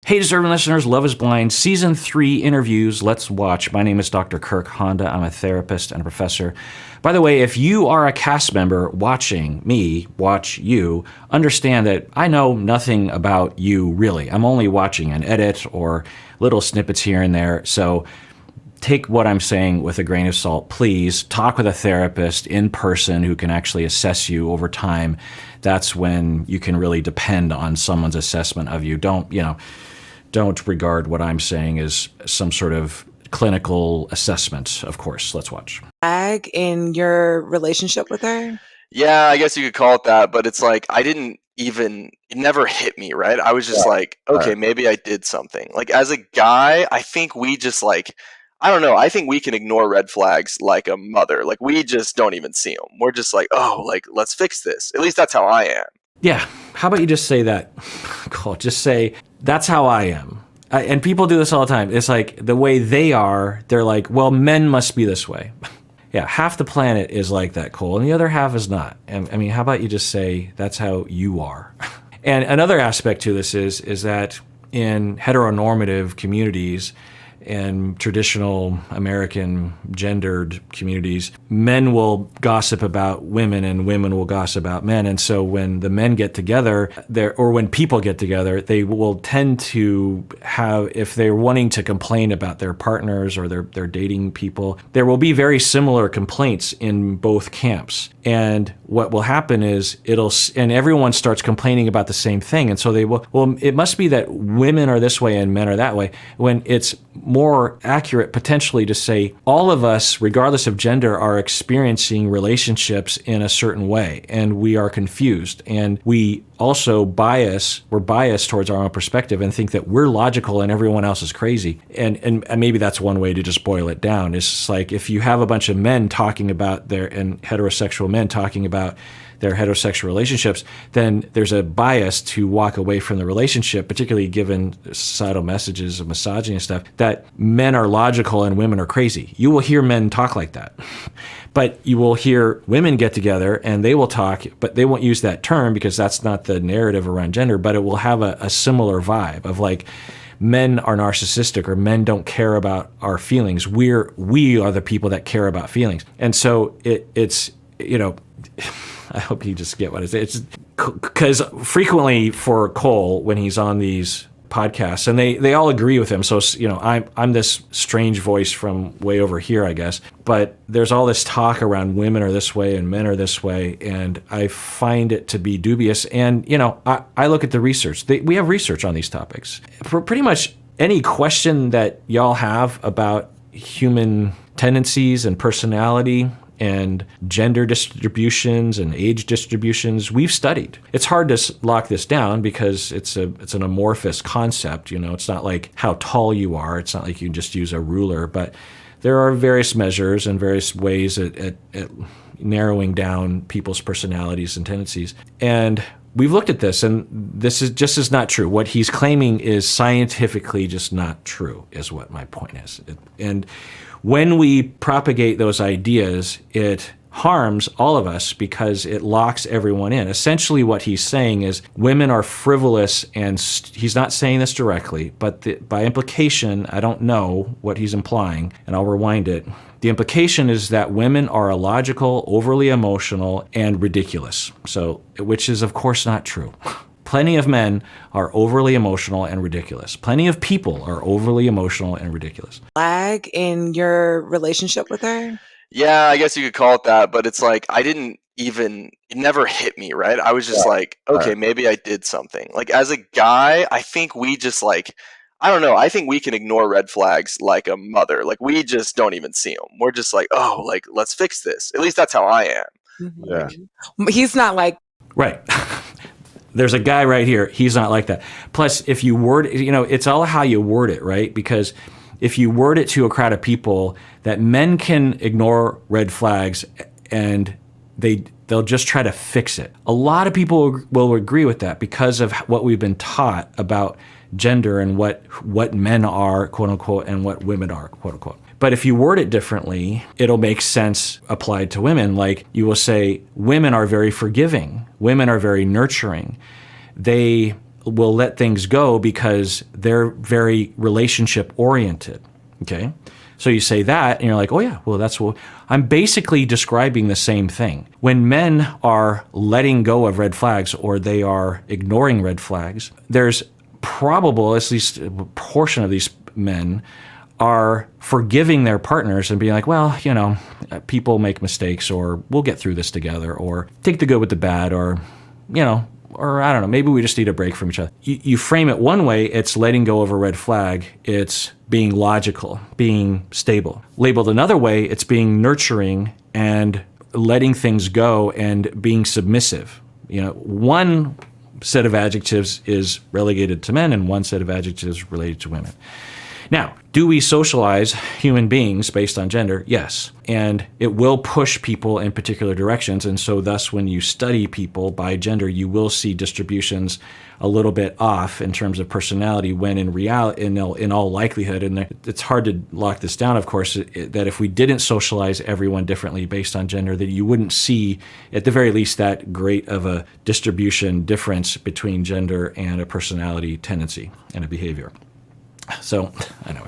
Hey, deserving listeners, Love is Blind, Season 3 interviews. Let's watch. My name is Dr. Kirk Honda. I'm a therapist and a professor. By the way, if you are a cast member watching me watch you, understand that I know nothing about you, really. I'm only watching an edit or little snippets here and there. So take what I'm saying with a grain of salt, please. Talk with a therapist in person who can actually assess you over time. That's when you can really depend on someone's assessment of you. Don't regard what I'm saying as some sort of clinical assessment, of course. Let's watch. In your relationship with her? Yeah, I guess you could call it that, but it's like it never hit me, right? I was just okay, maybe I did something. Like, as a guy, I think we just I don't know, I think we can ignore red flags like a mother. Like, we just don't even see them. We're just let's fix this. At least that's how I am. Yeah. How about you just say that? Cool. Just say, that's how I am. And people do this all the time. It's like the way they are, they're like, well, men must be this way. Yeah, half the planet is like that, Cole, and the other half is not. And I mean, how about you just say, that's how you are? And another aspect to this is that in heteronormative communities and traditional American gendered communities, men will gossip about women and women will gossip about men. And so when the men get together, or when people get together, they will tend to have, if they're wanting to complain about their partners or they're dating people, there will be very similar complaints in both camps. And what will happen is and everyone starts complaining about the same thing. And so they will, well, it must be that women are this way and men are that way, when it's more accurate potentially to say all of us, regardless of gender, are experiencing relationships in a certain way, and we are confused, and we also we're biased towards our own perspective and think that we're logical and everyone else is crazy. And maybe that's one way to just boil it down. It's just like, if you have a bunch of men talking about heterosexual men talking about their heterosexual relationships, then there's a bias to walk away from the relationship, particularly given societal messages of misogyny and stuff, that men are logical and women are crazy. You will hear men talk like that. But you will hear women get together and they will talk, but they won't use that term because that's not the narrative around gender, but it will have a similar vibe of like, men are narcissistic or men don't care about our feelings. We are the people that care about feelings. And so it's I hope you just get what I say. It's because frequently for Cole, when he's on these podcasts, and they all agree with him. So, I'm this strange voice from way over here, I guess. But there's all this talk around women are this way and men are this way. And I find it to be dubious. And, I look at the research. We have research on these topics. For pretty much any question that y'all have about human tendencies and personality and gender distributions and age distributions, we've studied. It's hard to lock this down because it's an amorphous concept. It's not like how tall you are. It's not like you can just use a ruler. But there are various measures and various ways at narrowing down people's personalities and tendencies. And we've looked at this, and this is not true. What he's claiming is scientifically just not true, is what my point is. And when we propagate those ideas, it harms all of us because it locks everyone in. Essentially what he's saying is women are frivolous, and he's not saying this directly, but by implication, I don't know what he's implying, and I'll rewind it. The implication is that women are illogical, overly emotional, and ridiculous. So, which is of course not true. Plenty of men are overly emotional and ridiculous. Plenty of people are overly emotional and ridiculous. In your relationship with her? Yeah, I guess you could call it that, but it's like it never hit me, right? I was just okay, maybe I did something. Like, as a guy, I think we just I don't know, I think we can ignore red flags like a mother. Like, we just don't even see them. We're just let's fix this. At least that's how I am. Mm-hmm. Yeah. He's not like... Right. There's a guy right here. He's not like that. Plus, if you word it, it's all how you word it, right? Because if you word it to a crowd of people that men can ignore red flags and they'll just try to fix it. A lot of people will agree with that because of what we've been taught about gender and what men are, quote unquote, and what women are, quote unquote. But if you word it differently, it'll make sense applied to women. Like, you will say, women are very forgiving. Women are very nurturing. They will let things go because they're very relationship oriented. Okay. So you say that and you're like, oh yeah, well, that's what I'm basically describing the same thing. When men are letting go of red flags or they are ignoring red flags, there's probable, at least a portion of these men are forgiving their partners and being like, well, people make mistakes, or we'll get through this together, or take the good with the bad, or, or I don't know, maybe we just need a break from each other. You frame it one way, it's letting go of a red flag. It's being logical, being stable. Labeled another way, it's being nurturing and letting things go and being submissive. One set of adjectives is relegated to men and one set of adjectives related to women. Now, do we socialize human beings based on gender? Yes. And it will push people in particular directions. And so thus, when you study people by gender, you will see distributions a little bit off in terms of personality, when in reality, in all likelihood, and it's hard to lock this down, of course, that if we didn't socialize everyone differently based on gender, that you wouldn't see, at the very least, that great of a distribution difference between gender and a personality tendency and a behavior. So, I know.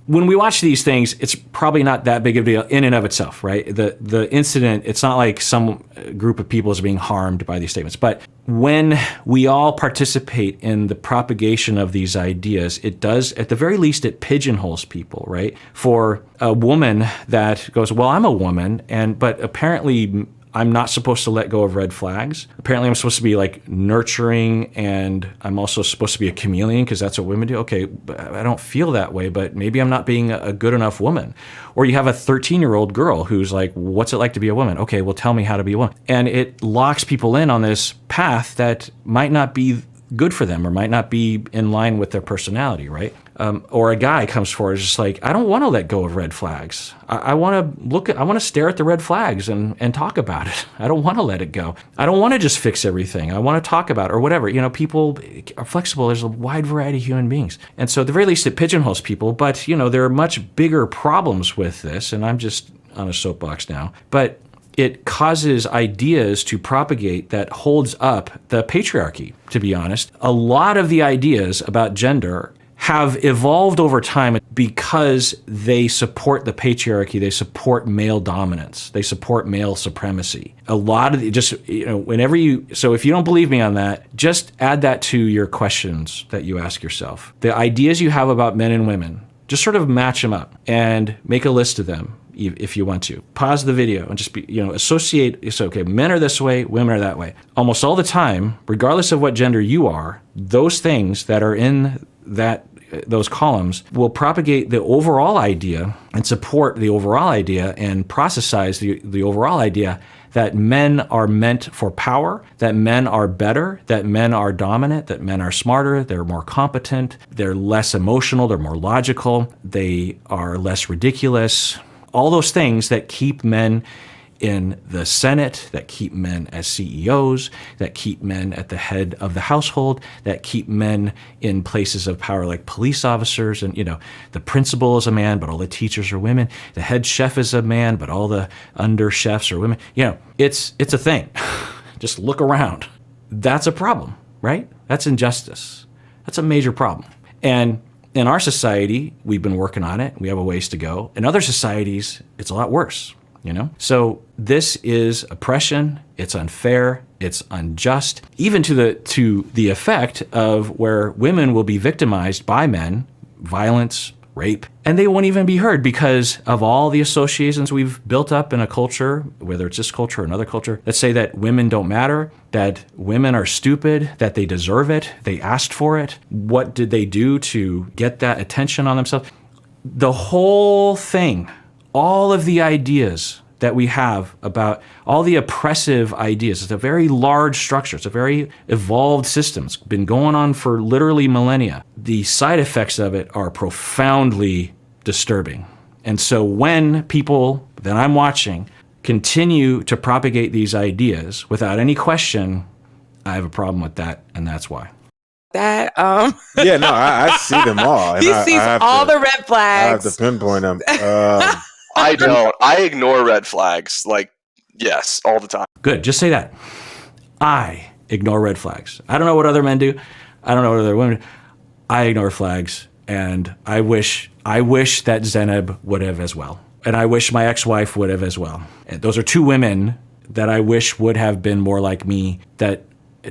When we watch these things, it's probably not that big of a deal in and of itself, right? The incident, it's not like some group of people is being harmed by these statements. But when we all participate in the propagation of these ideas, it does, at the very least, it pigeonholes people, right? For a woman that goes, well, I'm a woman, but apparently I'm not supposed to let go of red flags. Apparently I'm supposed to be like nurturing, and I'm also supposed to be a chameleon because that's what women do. Okay, I don't feel that way, but maybe I'm not being a good enough woman. Or you have a 13-year-old girl who's like, what's it like to be a woman? Okay, well, tell me how to be a woman. And it locks people in on this path that might not be good for them or might not be in line with their personality, right? Or a guy comes forward, just like, I don't want to let go of red flags. I want to stare at the red flags and talk about it. I don't want to let it go. I don't want to just fix everything. I want to talk about it, or whatever. People are flexible. There's a wide variety of human beings. And so at the very least, it pigeonholes people. But, there are much bigger problems with this. And I'm just on a soapbox now. But it causes ideas to propagate that holds up the patriarchy, to be honest. A lot of the ideas about gender have evolved over time because they support the patriarchy, they support male dominance, they support male supremacy. A lot of so if you don't believe me on that, just add that to your questions that you ask yourself. The ideas you have about men and women, just sort of match them up and make a list of them if you want to. Pause the video and just associate. It's okay, men are this way, women are that way. Almost all the time, regardless of what gender you are, those things that are in those columns will propagate the overall idea and support the overall idea and processize the overall idea that men are meant for power, that men are better, that men are dominant, that men are smarter, they're more competent, they're less emotional, they're more logical, they are less ridiculous. All those things that keep men in the Senate, that keep men as CEOs, that keep men at the head of the household, that keep men in places of power like police officers. And, the principal is a man, but all the teachers are women. The head chef is a man, but all the under chefs are women. It's a thing. Just look around. That's a problem, right? That's injustice. That's a major problem. And in our society, we've been working on it. We have a ways to go. In other societies, it's a lot worse. So this is oppression. It's unfair. It's unjust, even to the effect of where women will be victimized by men, violence, rape, and they won't even be heard because of all the associations we've built up in a culture, whether it's this culture or another culture, that say that women don't matter, that women are stupid, that they deserve it, they asked for it. What did they do to get that attention on themselves? The whole thing, all of the ideas that we have about all the oppressive ideas, it's a very large structure. It's a very evolved system. It's been going on for literally millennia. The side effects of it are profoundly disturbing. And so when people that I'm watching continue to propagate these ideas without any question, I have a problem with that, and that's why. That Yeah, no, I see them all. And he sees all the red flags. I have to pinpoint them. I don't. I ignore red flags. Yes, all the time. Good. Just say that. I ignore red flags. I don't know what other men do. I don't know what other women do. I ignore flags, and I wish that Zeneb would have as well. And I wish my ex-wife would have as well. And those are two women that I wish would have been more like me, that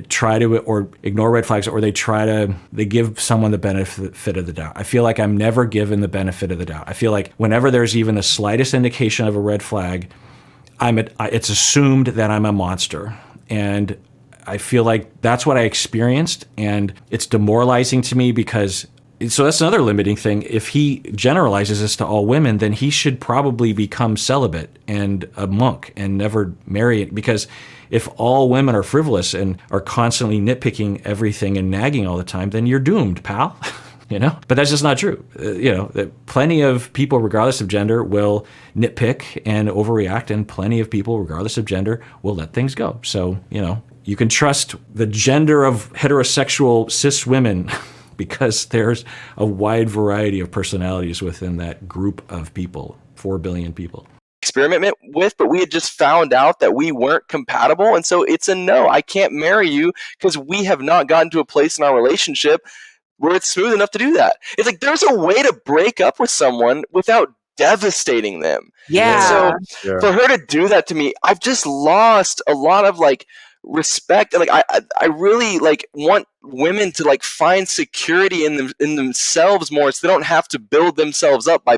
try to or ignore red flags, or they give someone the benefit of the doubt. I feel like I'm never given the benefit of the doubt. I feel like whenever there's even the slightest indication of a red flag, it's assumed that I'm a monster. And I feel like that's what I experienced, and it's demoralizing to me because, so that's another limiting thing. If he generalizes this to all women, then he should probably become celibate and a monk and never marry it, because if all women are frivolous and are constantly nitpicking everything and nagging all the time, then you're doomed, pal. But that's just not true. Plenty of people, regardless of gender, will nitpick and overreact, and plenty of people, regardless of gender, will let things go. So, you can trust the gender of heterosexual cis women because there's a wide variety of personalities within that group of people, 4 billion people. Experiment with, but we had just found out that we weren't compatible, and so it's a no. I can't marry you because we have not gotten to a place in our relationship where it's smooth enough to do that. It's like there's a way to break up with someone without devastating them. Yeah. And so for her to do that to me, I've just lost a lot of respect. Like I really want women to find security in themselves more, so they don't have to build themselves up by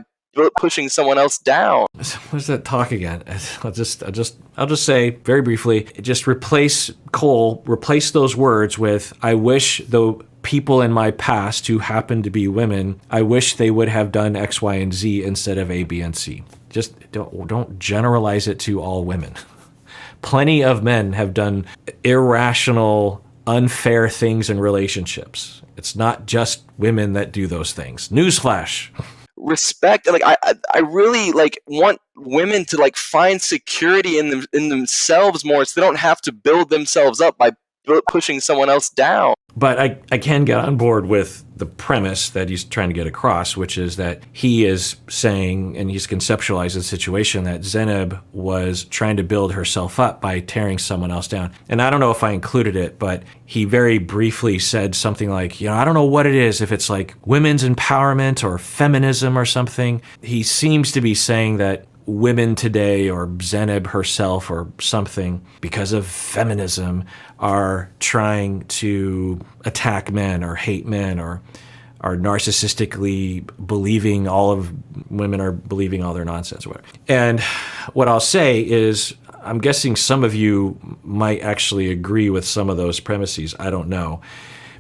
pushing someone else down. What's that talk again? I'll just say very briefly, just replace those words with, I wish the people in my past who happen to be women, I wish they would have done X, Y, and Z instead of A, B, and C. Just don't generalize it to all women. Plenty of men have done irrational, unfair things in relationships. It's not just women that do those things. Newsflash. Respect. I really want women to find security in themselves more, so they don't have to build themselves up by pushing someone else down. But I can get on board with the premise that he's trying to get across, which is that he is saying, and he's conceptualized the situation, that Zeneb was trying to build herself up by tearing someone else down. And I don't know if I included it, but he very briefly said something like, I don't know what it is, if it's women's empowerment or feminism or something. He seems to be saying that women today, or Zeneb herself or something, because of feminism, are trying to attack men or hate men, or are narcissistically believing women are believing all their nonsense or whatever. And what I'll say is, I'm guessing some of you might actually agree with some of those premises. I don't know.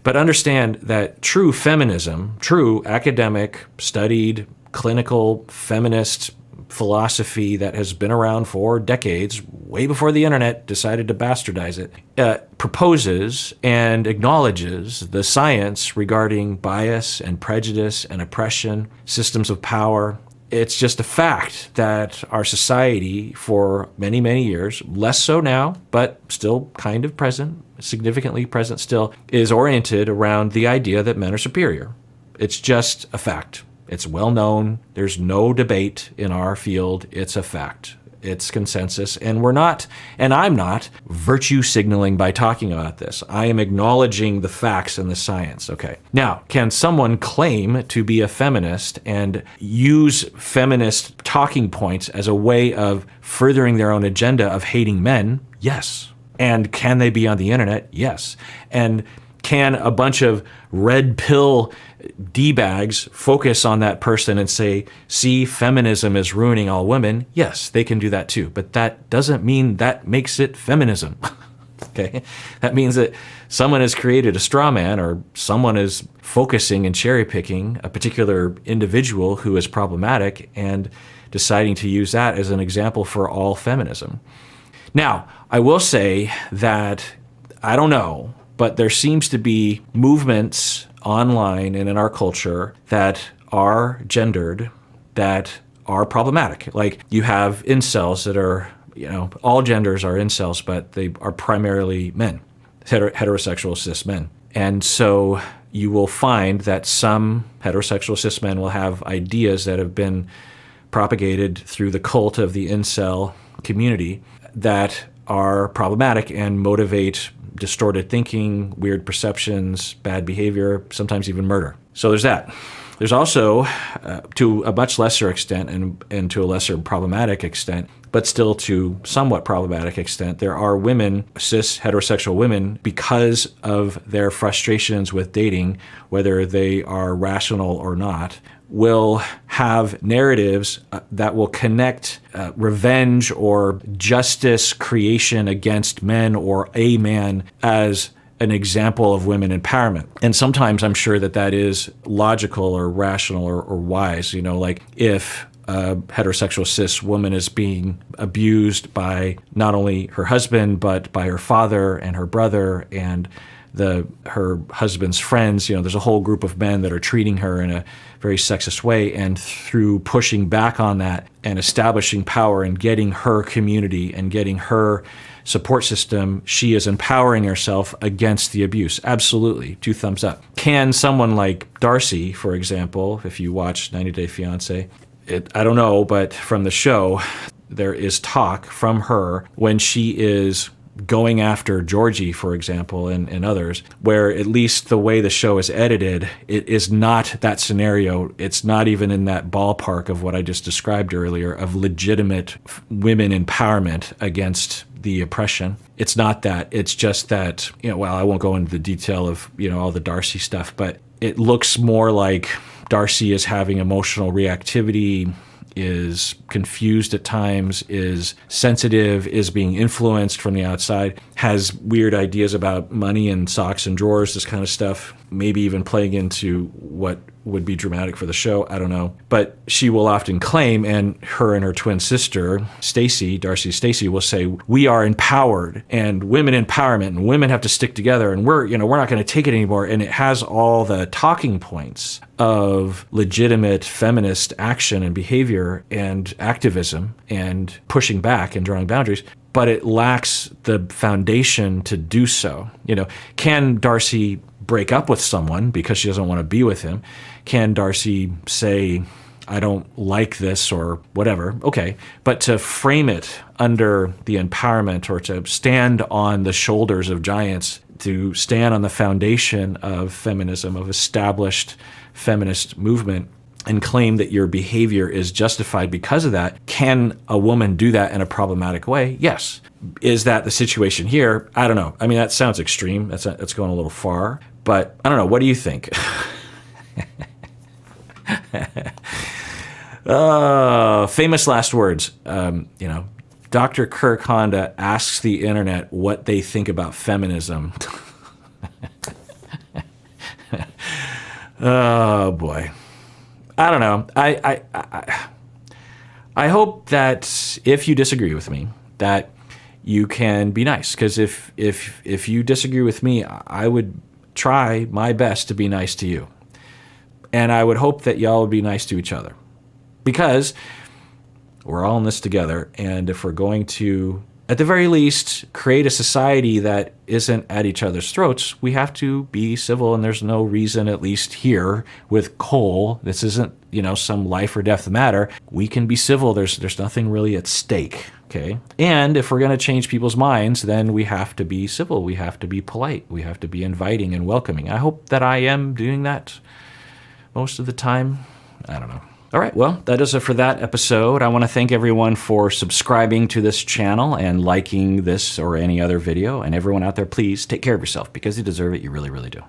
But understand that true feminism, true academic, studied, clinical, feminist philosophy that has been around for decades, way before the internet decided to bastardize it, proposes and acknowledges the science regarding bias and prejudice and oppression, systems of power. It's just a fact that our society for many, many years, less so now, but still kind of present, significantly present still, is oriented around the idea that men are superior. It's just a fact. It's well known. There's no debate in our field. It's a fact. It's consensus. And I'm not virtue signaling by talking about this. I am acknowledging the facts and the science. Okay. Now, can someone claim to be a feminist and use feminist talking points as a way of furthering their own agenda of hating men? Yes. And can they be on the internet? Yes. And can a bunch of red pill D-bags focus on that person and say, see, feminism is ruining all women? Yes, they can do that too. But that doesn't mean that makes it feminism. Okay? That means that someone has created a straw man, or someone is focusing and cherry picking a particular individual who is problematic and deciding to use that as an example for all feminism. Now, I will say that, I don't know, but there seems to be movements online and in our culture that are gendered, that are problematic. Like, you have incels that are, all genders are incels, but they are primarily men, heterosexual cis men. And so you will find that some heterosexual cis men will have ideas that have been propagated through the cult of the incel community that are problematic and motivate distorted thinking, weird perceptions, bad behavior, sometimes even murder. So there's that. There's also, to a much lesser extent and to a lesser problematic extent, but still to somewhat problematic extent, there are women, cis heterosexual women, because of their frustrations with dating, whether they are rational or not, will have narratives that will connect revenge or justice creation against men or a man as an example of women empowerment. And sometimes I'm sure that is logical or rational or wise. Like if a heterosexual cis woman is being abused by not only her husband, but by her father and her brother and her husband's friends, there's a whole group of men that are treating her in a very sexist way. And through pushing back on that and establishing power and getting her community and getting her support system, she is empowering herself against the abuse. Absolutely. 2 thumbs up. Can someone like Darcy, for example, if you watch 90 Day Fiancé, I don't know, but from the show, there is talk from her when she is going after Georgie, for example, and others, where at least the way the show is edited, it is not that scenario. It's not even in that ballpark of what I just described earlier of legitimate women empowerment against the oppression. It's not that. It's just that, well, I won't go into the detail of, all the Darcy stuff, but it looks more like Darcy is having emotional reactivity, is confused at times, is sensitive, is being influenced from the outside, has weird ideas about money and socks and drawers, this kind of stuff, maybe even playing into what would be dramatic for the show. I don't know. But she will often claim, and her twin sister, Stacy, Darcy Stacy, will say, we are empowered and women empowerment and women have to stick together and we're not going to take it anymore. And it has all the talking points of legitimate feminist action and behavior and activism and pushing back and drawing boundaries, but it lacks the foundation to do so. Can Darcy break up with someone because she doesn't want to be with him? Can Darcy say, I don't like this or whatever? Okay. But to frame it under the empowerment or to stand on the shoulders of giants, to stand on the foundation of feminism, of established feminist movement, and claim that your behavior is justified because of that, can a woman do that in a problematic way? Yes. Is that the situation here? I don't know. I mean, that sounds extreme. That's going a little far. But I don't know. What do you think? Famous last words. Dr. Kirk Honda asks the internet what they think about feminism. Oh boy. I don't know. I hope that if you disagree with me, that you can be nice. Because if you disagree with me, I would try my best to be nice to you. And I would hope that y'all would be nice to each other. Because we're all in this together. And if we're going to, at the very least, create a society that isn't at each other's throats, we have to be civil. And there's no reason, at least here with coal, this isn't, some life or death matter. We can be civil. There's nothing really at stake. Okay. And if we're going to change people's minds, then we have to be civil. We have to be polite. We have to be inviting and welcoming. I hope that I am doing that most of the time. I don't know. All right, well, that is it for that episode. I want to thank everyone for subscribing to this channel and liking this or any other video. And everyone out there, please take care of yourself because you deserve it. You really, really do.